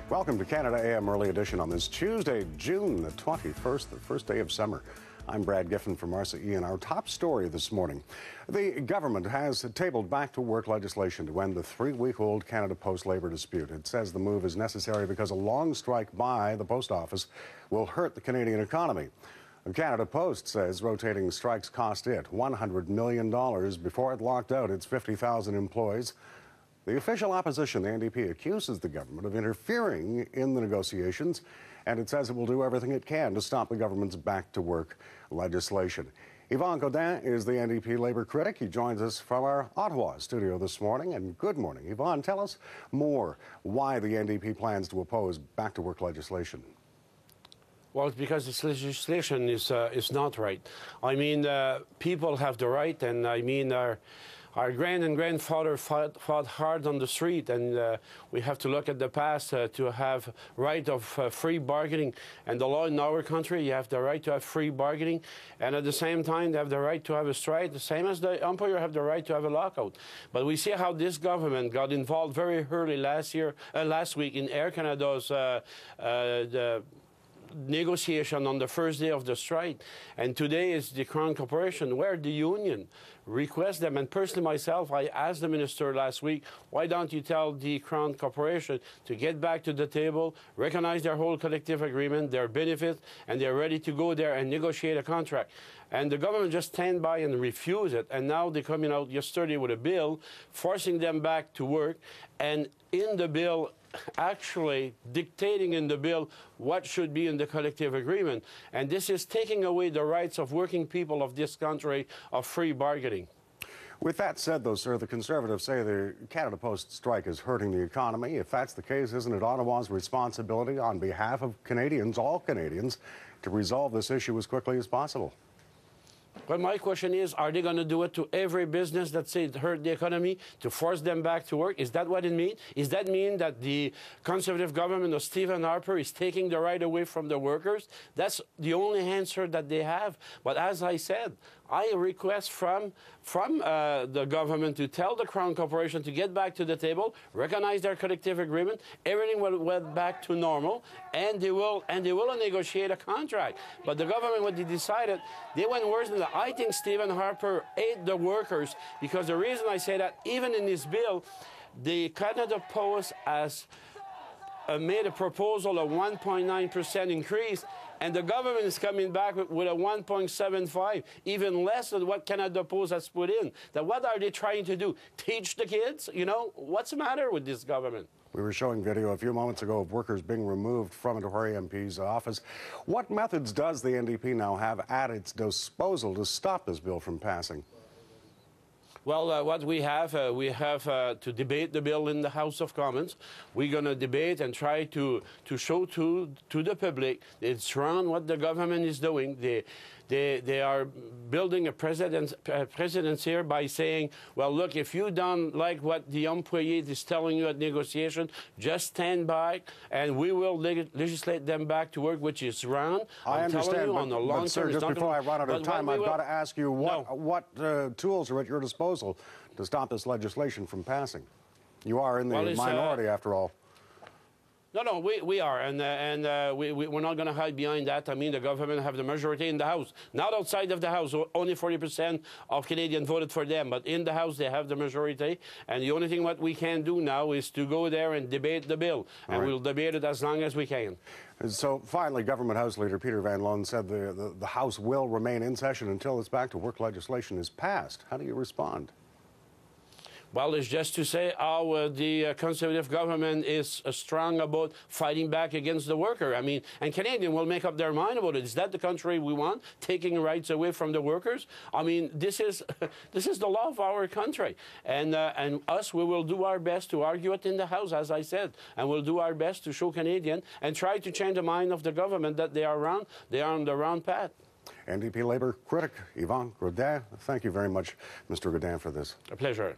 Welcome to Canada AM Early Edition on this Tuesday, June the 21st, the first day of summer. I'm Brad Giffen for Marcia Ian. Our top story this morning. The government has tabled back-to-work legislation to end the three-week-old Canada Post labour dispute. It says the move is necessary because a long strike by the post office will hurt the Canadian economy. Canada Post says rotating strikes cost it $100 million before it locked out its 50,000 employees. The official opposition, the NDP, accuses the government of interfering in the negotiations, and it says it will do everything it can to stop the government's back-to-work legislation. Godin is the NDP Labour critic. He joins us from our Ottawa studio this morning. And good morning. Yvonne, tell us more why the NDP plans to oppose back-to-work legislation. Well, it's because this legislation is not right. I mean, people have the right, and I mean, our grand and grandfather fought hard on the street, and we have to look at the past to have right of free bargaining. And the law in our country, you have the right to have free bargaining, and at the same time, they have the right to have a strike, the same as the employer have the right to have a lockout. But we see how this government got involved very early last week in Air Canada's negotiation on the first day of the strike, and today is the Crown Corporation, where the union requests them. And personally myself, I asked the minister last week, why don't you tell the Crown Corporation to get back to the table, recognize their whole collective agreement, their benefits, and they're ready to go there and negotiate a contract. And the government just stand by and refuse it. And now they're coming out yesterday with a bill forcing them back to work, and in the bill, actually dictating in the bill what should be in the collective agreement. And this is taking away the rights of working people of this country of free bargaining. With that said, though, sir, the Conservatives say the Canada Post strike is hurting the economy. If that's the case, isn't it Ottawa's responsibility on behalf of Canadians, all Canadians, to resolve this issue as quickly as possible? Well, my question is, are they going to do it to every business that say it hurt the economy, to force them back to work? Is that what it means? Does that mean that the Conservative government of Stephen Harper is taking the right away from the workers? That's the only answer that they have. But as I said, I request from the government to tell the Crown Corporation to get back to the table, recognize their collective agreement, everything will went back to normal, and they will negotiate a contract. But the government, what they decided, they went worse than that. I think Stephen Harper ate the workers, because the reason I say that, even in this bill, the Canada Post has made a proposal of 1.9% increase, and the government is coming back with a 1.75, even less than what Canada Post has put in. That what are they trying to do? Teach the kids? You know, what's the matter with this government? We were showing video a few moments ago of workers being removed from a Tory MP's office. What methods does the NDP now have at its disposal to stop this bill from passing? Well, what we have to debate the bill in the House of Commons. We're going to debate and try to show to the public it's wrong what the government is doing. They are building a precedence here by saying, well, look, if you don't like what the employee is telling you at negotiation, just stand by, and we will legislate them back to work, which is wrong. I understand, but sir, just before I run out of time, I've got to ask you what tools are at your disposal to stop this legislation from passing? You are in the minority, after all. No, we are, and we're not going to hide behind that. I mean, the government have the majority in the House, not outside of the House. Only 40% of Canadians voted for them, but in the House they have the majority. And the only thing what we can do now is to go there and debate the bill, and we'll debate it as long as we can. So finally, Government House Leader Peter Van Loan said the House will remain in session until its back-to-work legislation is passed. How do you respond? Well, it's just to say how the Conservative government is strong about fighting back against the worker. I mean, and Canadians will make up their mind about it. Is that the country we want, taking rights away from the workers? I mean, this is the law of our country. And us, we will do our best to argue it in the House, as I said. And we'll do our best to show Canadians and try to change the mind of the government that they are on the wrong path. NDP Labour critic Godin, thank you very much, Mr. Godin, for this. A pleasure.